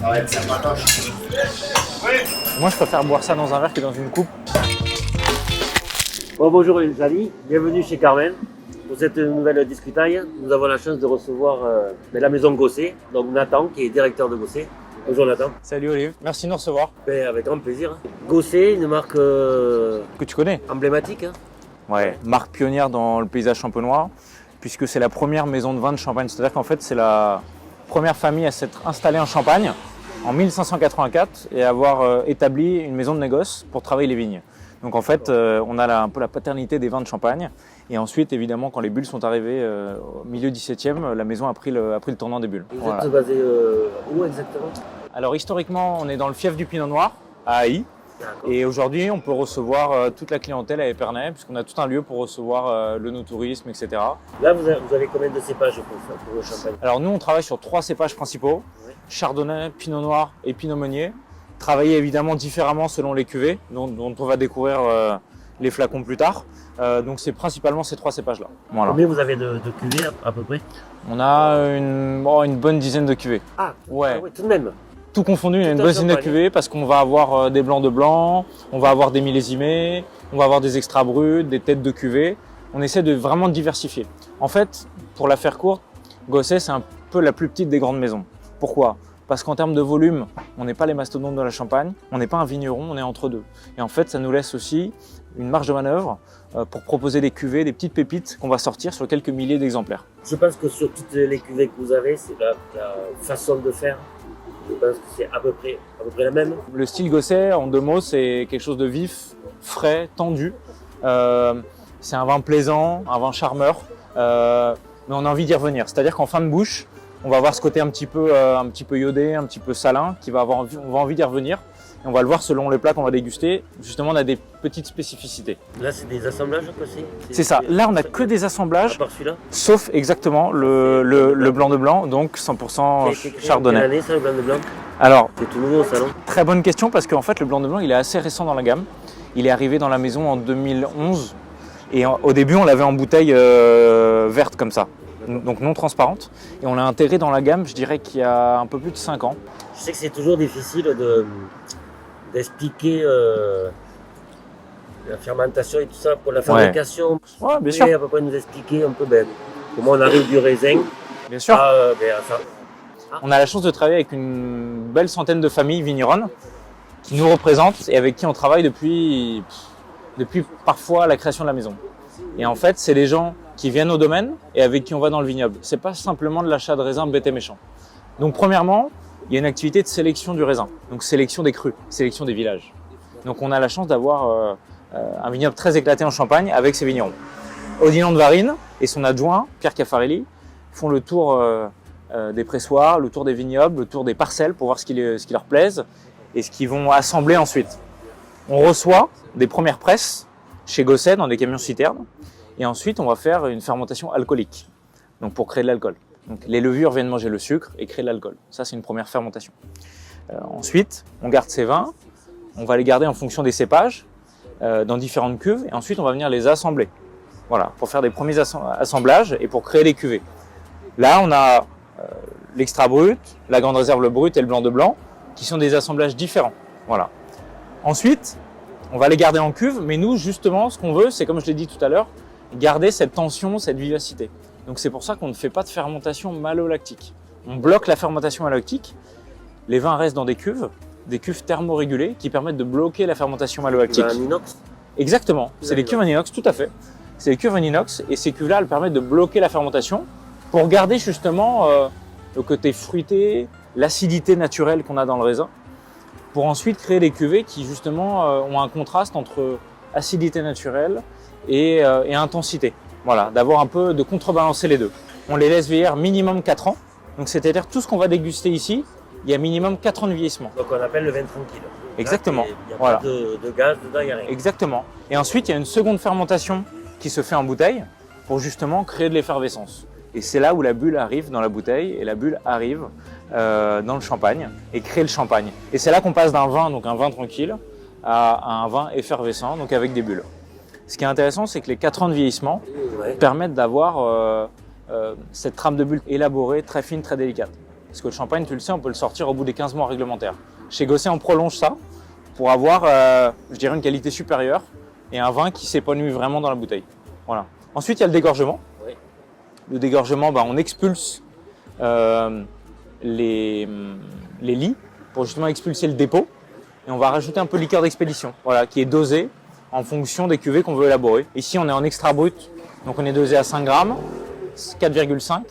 Ouais, c'est patoche. Moi, je préfère boire ça dans un verre que dans une coupe. Bon, bonjour les amis, bienvenue chez Carmen. Pour cette nouvelle discutaille, nous avons la chance de recevoir la maison Gosset, donc Nathan qui est directeur de Gosset. Bonjour Nathan. Salut Olive, merci de nous recevoir. Avec grand plaisir. Gosset, une marque Que tu connais? emblématique. Ouais, marque pionnière dans le paysage champenois, puisque c'est la première maison de vin de Champagne. C'est-à-dire qu'en fait, c'est la première famille à s'être installée en Champagne en 1584 et avoir établi une maison de négoce pour travailler les vignes. Donc en fait, on a un peu la paternité des vins de Champagne. Et ensuite, évidemment, quand les bulles sont arrivées au milieu 17e, la maison a pris le tournant des bulles. Vous êtes basé où exactement? Alors historiquement, on est dans le fief du Pinot Noir, à Haï. Et aujourd'hui, on peut recevoir toute la clientèle à Épernay, puisqu'on a tout un lieu pour recevoir le no-tourisme, etc. Là, vous avez combien de cépages pour le champagne? Alors nous, on travaille sur 3 cépages principaux, Chardonnay, Pinot Noir et Pinot Meunier. Travaillés évidemment différemment selon les cuvées, dont on va découvrir les flacons plus tard. Donc c'est principalement ces 3 cépages-là. Voilà. Combien vous avez de cuvées à peu près? On a une bonne dizaine de cuvées. Ah ouais, tout de même. Tout confondu, il y a une Tout bonne dizaine de cuvées parce qu'on va avoir des blancs de blanc, on va avoir des millésimés, on va avoir des extra bruts, des têtes de cuvées. On essaie de vraiment diversifier. En fait, pour la faire courte, Gosset, c'est un peu la plus petite des grandes maisons. Pourquoi? Parce qu'en termes de volume, on n'est pas les mastodontes de la Champagne, on n'est pas un vigneron, on est entre deux. Et en fait, ça nous laisse aussi une marge de manœuvre pour proposer des cuvées, des petites pépites qu'on va sortir sur quelques milliers d'exemplaires. Je pense que sur toutes les cuvées que vous avez, c'est la façon de faire. Je pense que c'est à peu près la même. Le style Gosset, en 2 mots, c'est quelque chose de vif, frais, tendu. C'est un vin plaisant, un vin charmeur, mais on a envie d'y revenir. C'est-à-dire qu'en fin de bouche, on va avoir ce côté un petit peu iodé, un petit peu salin, on va avoir envie d'y revenir. Et on va le voir selon les plats qu'on va déguster. Justement, on a des petites spécificités. Là, c'est des assemblages aussi? C'est ça. Là, on n'a que des assemblages, à part celui-là, sauf exactement le blanc de blanc, donc 100% chardonnay. Quelle année ça, le blanc de blanc? Alors, c'est tout nouveau ça, non? Très bonne question parce qu'en fait, le blanc de blanc, il est assez récent dans la gamme. Il est arrivé dans la maison en 2011 et au début, on l'avait en bouteille verte comme ça, donc non transparente. Et on l'a intégré dans la gamme, je dirais qu'il y a un peu plus de 5 ans. Je sais que c'est toujours difficile d'expliquer la fermentation et tout ça pour la fabrication. Ouais, bien sûr. À peu près nous expliquer un peu comment on arrive du raisin bien sûr. à ça. On a la chance de travailler avec une belle centaine de familles vigneronnes qui nous représentent et avec qui on travaille depuis parfois la création de la maison. Et en fait, c'est les gens qui viennent au domaine et avec qui on va dans le vignoble. C'est pas simplement de l'achat de raisins bête et méchant. Donc premièrement, il y a une activité de sélection du raisin, donc sélection des crus, sélection des villages. Donc on a la chance d'avoir un vignoble très éclaté en Champagne avec ses vignerons. Odilon de Varine et son adjoint, Pierre Caffarelli, font le tour des pressoirs, le tour des vignobles, le tour des parcelles pour voir ce qui leur plaise et ce qu'ils vont assembler ensuite. On reçoit des premières presses chez Gosset dans des camions citernes et ensuite on va faire une fermentation alcoolique, donc pour créer de l'alcool. Donc, les levures viennent manger le sucre et créer de l'alcool. Ça, c'est une première fermentation. Ensuite, on garde ces vins, on va les garder en fonction des cépages dans différentes cuves et ensuite, on va venir les assembler. Voilà, pour faire des premiers assemblages et pour créer les cuvées. Là, on a l'extra brut, la grande réserve, le brut et le blanc de blanc, qui sont des assemblages différents. Voilà. Ensuite, on va les garder en cuve, mais nous, justement, ce qu'on veut, c'est, comme je l'ai dit tout à l'heure, garder cette tension, cette vivacité. Donc c'est pour ça qu'on ne fait pas de fermentation malolactique. On bloque la fermentation malolactique, les vins restent dans des cuves thermorégulées qui permettent de bloquer la fermentation malolactique. Un inox? Exactement, c'est les cuves en inox, tout à fait. C'est les cuves en inox et ces cuves-là, elles permettent de bloquer la fermentation pour garder justement le côté fruité, l'acidité naturelle qu'on a dans le raisin, pour ensuite créer des cuvées qui justement ont un contraste entre acidité naturelle et intensité. Voilà, d'avoir un peu de contrebalancer les deux. On les laisse vieillir minimum 4 ans. Donc c'est-à-dire tout ce qu'on va déguster ici, il y a minimum 4 ans de vieillissement. Donc on appelle le vin tranquille. Exactement. Il n'y a voilà. pas de gaz dedans, il n'y a rien. Exactement. Et ensuite, il y a une seconde fermentation qui se fait en bouteille pour justement créer de l'effervescence. Et c'est là où la bulle arrive dans la bouteille et la bulle arrive dans le champagne et crée le champagne. Et c'est là qu'on passe d'un vin, donc un vin tranquille, à un vin effervescent, donc avec des bulles. Ce qui est intéressant, c'est que les 4 ans de vieillissement permettent d'avoir cette trame de bulle élaborée, très fine, très délicate. Parce que le champagne, tu le sais, on peut le sortir au bout des 15 mois réglementaires. Chez Gosset, on prolonge ça pour avoir, je dirais, une qualité supérieure et un vin qui s'épanouit vraiment dans la bouteille. Voilà. Ensuite, il y a le dégorgement. Oui. Le dégorgement, on expulse les lits pour justement expulser le dépôt. Et on va rajouter un peu de liqueur d'expédition, voilà, qui est dosé en fonction des cuvées qu'on veut élaborer. Ici, on est en extra brut, donc on est dosé à 5 grammes, 4,5.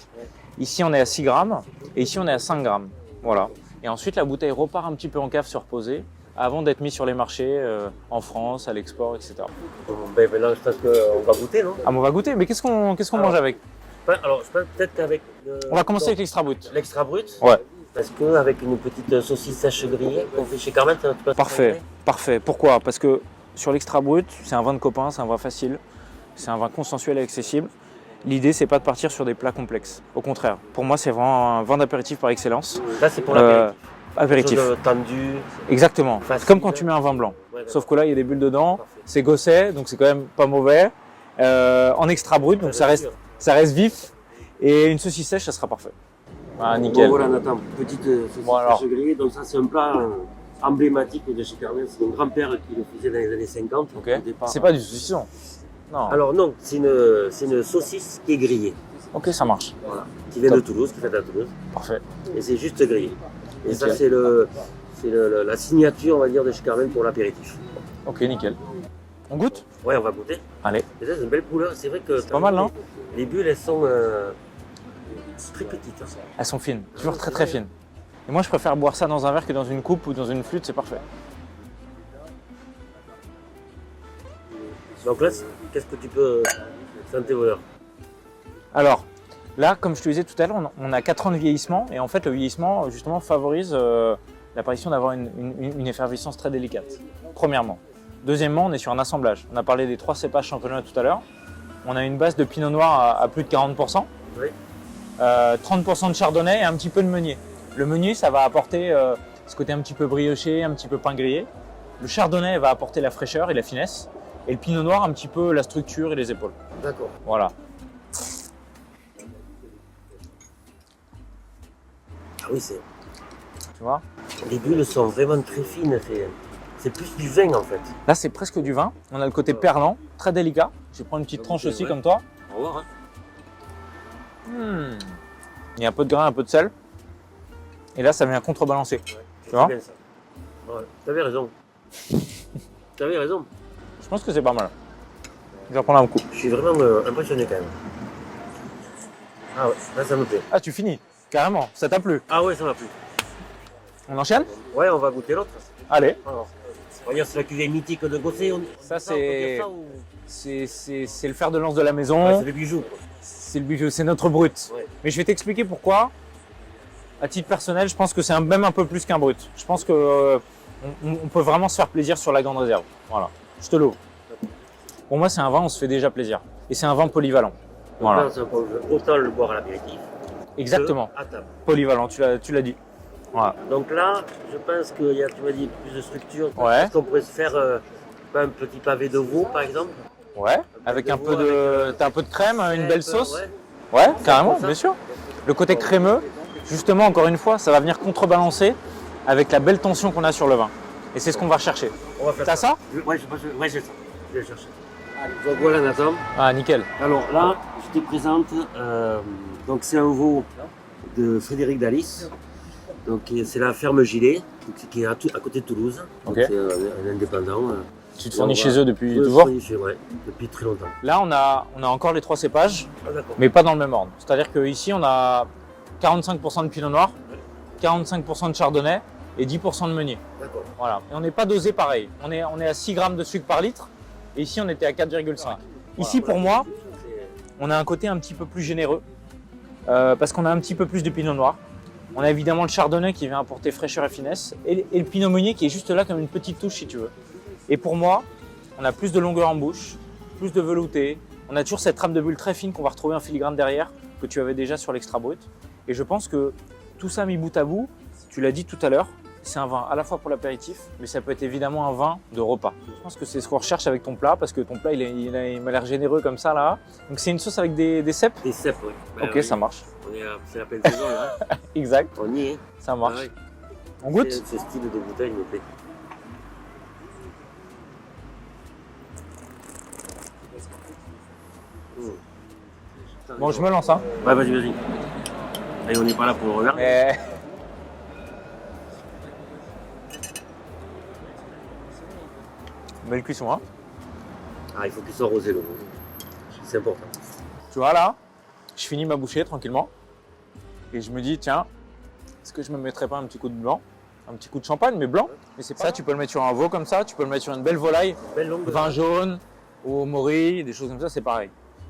Ici, on est à 6 grammes et ici, on est à 5 grammes. Voilà. Et ensuite, la bouteille repart un petit peu en cave se reposer avant d'être mise sur les marchés en France, à l'export, etc. Bon, ben, maintenant, je pense qu'on va goûter, non? Ah, mais on va goûter, mais qu'est-ce qu'on mange avec? Alors, je pense peut-être qu'avec... On va commencer avec l'extra brut. l'extra brut. Ouais. Parce qu'avec une petite saucisse sèche grillée qu'on fait chez Carmen, ça peut être Parfait, parfait. Pourquoi? Parce que sur l'extra brut, c'est un vin de copain, c'est un vin facile, c'est un vin consensuel et accessible. L'idée, c'est pas de partir sur des plats complexes. Au contraire, pour moi, c'est vraiment un vin d'apéritif par excellence. Là, c'est pour l'apéritif. Apéritif. Chose tendu. Exactement. Facile. C'est comme quand tu mets un vin blanc. Ouais, Sauf que là, il y a des bulles dedans. Parfait. C'est Gosset, donc c'est quand même pas mauvais. En extra brut, donc ça reste vif. Et une saucisse sèche, ça sera parfait. Ah, Bon, nickel. voilà, Nathan, petite saucisse Bon, alors. sèche grillée. Donc ça, c'est un plat emblématique de chez Carmen. C'est mon grand-père qui le faisait dans les années 50. Ok. Au départ. C'est pas du saucisson. Non. Alors non, c'est une saucisse qui est grillée. Ok, ça marche. Voilà. Qui vient Top. de Toulouse, qui est faite à Toulouse. Parfait. Et c'est juste grillé. Et ça, Nickel. c'est la signature, on va dire, de chez Carmen pour l'apéritif. Ok, nickel. On goûte? Ouais, on va goûter. Allez. Et ça, c'est une belle couleur. C'est vrai que... C'est pas mal, non? Les bulles, elles sont très petites. Hein. Elles sont fines, toujours très très fines. Et moi, je préfère boire ça dans un verre que dans une coupe ou dans une flûte, c'est parfait. Donc là, qu'est-ce que tu peux sentir l'odeur? Alors, là, comme je te disais tout à l'heure, on a 4 ans de vieillissement et en fait, le vieillissement, justement, favorise l'apparition d'avoir une effervescence très délicate, premièrement. Deuxièmement, on est sur un assemblage. On a parlé des 3 cépages championnats tout à l'heure. On a une base de pinot noir à plus de 40%, Oui. 30% de chardonnay et un petit peu de meunier. Le meunier, ça va apporter ce côté un petit peu brioché, un petit peu pain grillé. Le chardonnay va apporter la fraîcheur et la finesse. Et le pinot noir, un petit peu la structure et les épaules. D'accord. Voilà. Ah oui, c'est... Tu vois? Les bulles sont vraiment très fines. C'est plus du vin, en fait. Là, c'est presque du vin. On a le côté perlant, très délicat. Je vais prendre une petite tranche aussi, ouais. comme toi. Au revoir. Il y a un peu de grain, un peu de sel. Et là, ça vient contrebalancer. C'est vois bien ça. Ouais. T'avais raison. T'avais raison. Je pense que c'est pas mal. Je vais en prendre un coup. Je suis vraiment impressionné quand même. Ah ouais, là ça me plaît. Ah, tu finis? Carrément. Ça t'a plu? Ah ouais, ça m'a plu. On enchaîne? Ouais, on va goûter l'autre. Allez. Alors, on va dire c'est la cuvée mythique de Gosset. Ça, on peut dire ça ou... c'est le fer de lance de la maison. Ouais, c'est le bijou. Quoi. C'est le bijou, c'est notre brut. Ouais. Mais je vais t'expliquer pourquoi. À titre personnel, je pense que c'est même un peu plus qu'un brut. Je pense que on peut vraiment se faire plaisir sur la grande réserve. Voilà, je te l'ouvre. Pour moi, c'est un vin, on se fait déjà plaisir. Et c'est un vin polyvalent. Donc Voilà. là, on peut autant le boire à l'apéritif. Exactement. À table. Polyvalent, tu l'as dit. Voilà. Donc là, je pense qu'il y a, tu m'as dit, plus de structure. Ouais. Est-ce qu'on pourrait se faire pas un petit pavé de veau, par exemple? Ouais. Avec un peu de, t'as un peu de crème, une belle sauce. Ouais. Ouais, carrément, comme ça. bien sûr. Le côté crémeux, justement, encore une fois, ça va venir contrebalancer avec la belle tension qu'on a sur le vin. Et c'est ce qu'on va rechercher. On va faire T'as ça? Ouais, j'ai ça. Je vais le chercher. Donc voilà, Nathan. Ah, nickel. Alors là, je te présente, donc c'est un veau de Frédéric Dalis. Donc c'est la ferme Gilet, qui est à côté de Toulouse. Donc Ok. c'est un indépendant. Tu te fournis chez eux depuis toujours? Ouais, depuis très longtemps. Là, on a encore les 3 cépages, Ah d'accord. mais pas dans le même ordre. C'est-à-dire qu'ici, on a 45% de pinot noir, 45% de chardonnay et 10% de meunier. D'accord. Voilà. Et on n'est pas dosé pareil. On est à 6 grammes de sucre par litre. Et ici, on était à 4,5. Ici, pour moi, on a un côté un petit peu plus généreux parce qu'on a un petit peu plus de pinot noir. On a évidemment le chardonnay qui vient apporter fraîcheur et finesse et le pinot meunier qui est juste là comme une petite touche si tu veux. Et pour moi, on a plus de longueur en bouche, plus de velouté. On a toujours cette trame de bulle très fine qu'on va retrouver en filigrane derrière que tu avais déjà sur l'extra brut. Et je pense que tout ça mis bout à bout, tu l'as dit tout à l'heure, c'est un vin à la fois pour l'apéritif, mais ça peut être évidemment un vin de repas. Je pense que c'est ce qu'on recherche avec ton plat, parce que ton plat, il m'a l'air généreux comme ça, là. Donc c'est une sauce avec des cèpes? Des cèpes, oui. Ok, oui. ça marche. C'est la pleine saison, là. Exact, On y est. ça marche. Ah, ouais. On goûte? Ce style de bouteille me plaît. Bon, je me lance, hein. Ouais, vas-y, vas-y. Allez, on n'est pas là pour le regarder. Mais... Belle cuisson, hein. Ah, il faut qu'il soit rosé, le rouge. C'est important. Tu vois, là, je finis ma bouchée tranquillement. Et je me dis, tiens, est-ce que je me mettrais pas un petit coup de blanc? Un petit coup de champagne, mais blanc. Mais c'est pas ça, tu peux le mettre sur un veau comme ça, tu peux le mettre sur une belle volaille, Belle longue. vin jaune, ou au mori, des choses comme ça, c'est pareil.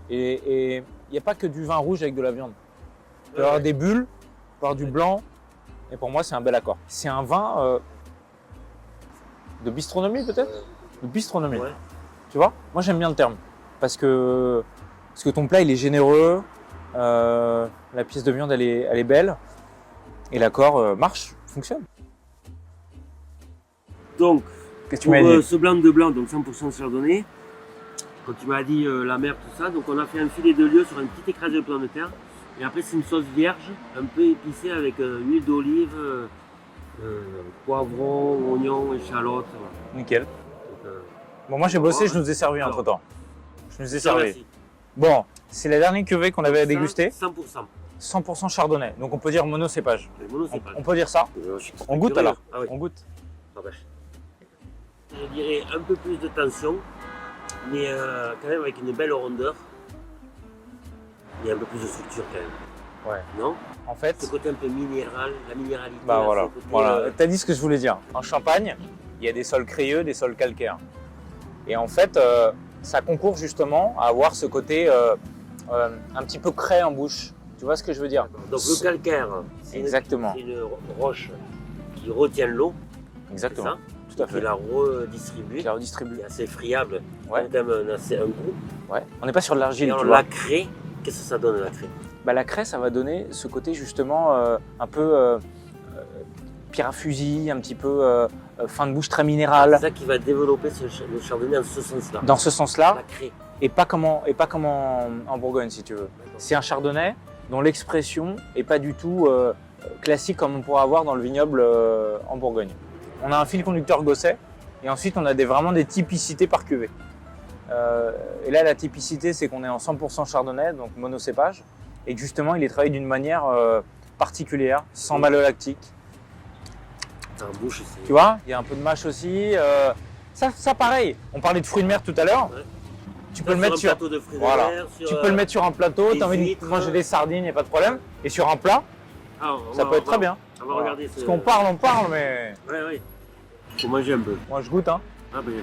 Et il n'y a pas que du vin rouge avec de la viande. Il peut y avoir des bulles, il peut y avoir du blanc. Et pour moi, c'est un bel accord. C'est un vin de bistronomie, peut-être? De bistronomie. Ouais. Tu vois? Moi, j'aime bien le terme. Parce que ton plat, il est généreux. La pièce de viande, elle est belle. Et l'accord marche, fonctionne. Donc, Qu'est-ce que tu pour m'as dit? ce blanc de blanc, donc 100% chardonnay, quand tu m'as dit la mer, tout ça, donc on a fait un filet de lieu sur une petite écrasée de pommes de terre. Et après, c'est une sauce vierge, un peu épicée avec huile d'olive, poivron, oignon, échalote. Voilà. Nickel. Donc, Bon, moi, j'ai bossé, je nous ai servi entre temps. Je nous ai servi. Bon, c'est la dernière cuvée qu'on avait à déguster. 100%. 100% chardonnay. Donc, on peut dire monocépage. Les monocépages. On peut dire ça. On goûte alors. Ah oui. On goûte. Ah ben. Je dirais un peu plus de tension, mais quand même avec une belle rondeur. Il y a un peu plus de structure quand même. Ouais. Non? En fait, Ce côté un peu minéral, la minéralité. bah là, voilà. ce côté, Voilà. T'as dit ce que je voulais dire. En Champagne, il y a des sols crayeux, des sols calcaires. Et en fait, ça concourt justement à avoir ce côté un petit peu craie en bouche. Tu vois ce que je veux dire? Donc le calcaire, c'est Exactement. une roche qui retient l'eau, c'est Exactement. ça, Tout à qui fait. la redistribue, Qui la redistribue. qui est assez friable, Ouais. qui a quand même un goût. Ouais. On n'est pas sur de l'argile, Et alors tu vois. la craie, qu'est-ce que ça donne la craie? Bah, la craie, ça va donner ce côté justement un peu pierre à fusil, un petit peu fin de bouche très C'est minérale. ça qui va développer le chardonnay en ce sens-là. Dans ce sens-là, La craie. et pas comme en Bourgogne, si tu veux. C'est un chardonnay dont l'expression est pas du tout classique comme on pourrait avoir dans le vignoble en Bourgogne. On a un fil conducteur gosset et ensuite on a vraiment des typicités par cuvée. Et là, la typicité, c'est qu'on est en 100% chardonnay, donc monocépage, et que justement, il est travaillé d'une manière particulière, sans malolactique. En bouche, c'est... Tu vois, il y a un peu de mâche aussi. Ça, pareil, on parlait de fruits de mer tout à l'heure. Ouais. Tu peux le mettre sur... plateau de fruits Voilà. de mer, sur, Tu peux le mettre sur un plateau, des tu as envie de huîtres. manger des sardines, il n'y a pas de problème. Et sur un plat, ça peut être très bien. On va Voilà. regarder Parce qu'on parle, mais Ouais, ouais. Faut manger un peu. moi je goûte. Hein. Ah ben,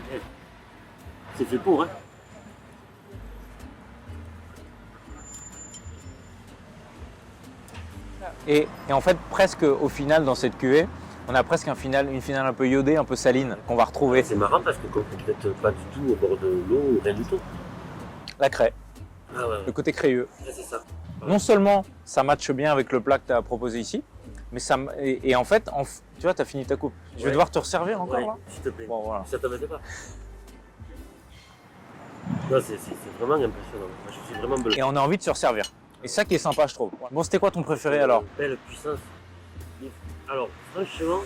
c'est fait pour, hein. Et en fait, presque au final, dans cette cuvée, on a presque une finale un peu iodée, un peu saline, qu'on va retrouver. C'est marrant parce que comme vous n'êtes pas du tout au bord de l'eau, rien du tout. La craie, Ah ouais, le côté crayeux. ouais, c'est ça. Non seulement ça matche bien avec le plat que tu as proposé ici, mais et en fait, tu vois, tu as fini ta coupe. Je vais Ouais. devoir te resservir encore Ouais, là. s'il te plaît. Bon, voilà. Ça t'embête pas. Non, c'est vraiment impressionnant. Moi, je suis vraiment bluffé. Et on a envie de se resservir. Et ça qui est sympa, je trouve. Bon, c'était quoi ton préféré alors? Belle puissance. Alors, franchement,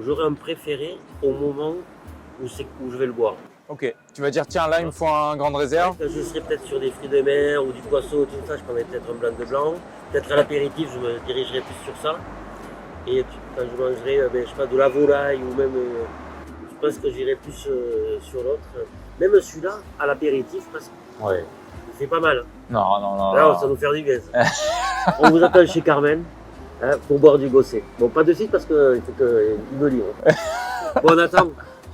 j'aurais un préféré au moment où je vais le boire. Ok, tu vas dire, tiens, là, il me faut un grande réserve. Je serais peut-être sur des fruits de mer ou du poisson, tout ça, je prendrais peut-être un blanc de blanc. Peut-être à l'apéritif, je me dirigerais plus sur ça. Et quand je mangerais, je sais pas, de la volaille ou même, je pense que j'irais plus sur l'autre. Même celui-là, à l'apéritif, parce qu'il Ouais. fait pas mal. Non, non, non. Là, non. ça va nous faire du bien. Ça. On vous attend chez Carmen pour boire du gosset. Bon, pas de suite parce qu'il faut qu'il me livre. Bon, on attend.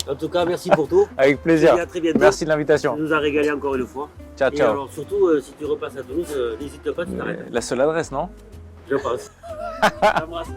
En tout cas, merci pour tout. Avec Et plaisir. à très bientôt. Merci de Tu l'invitation. nous as régalé encore une fois. Ciao, Et ciao. alors, surtout, si tu repasses à Toulouse, n'hésite pas, tu t'arrêtes. La seule adresse, non? Je pense. Je t'embrasse.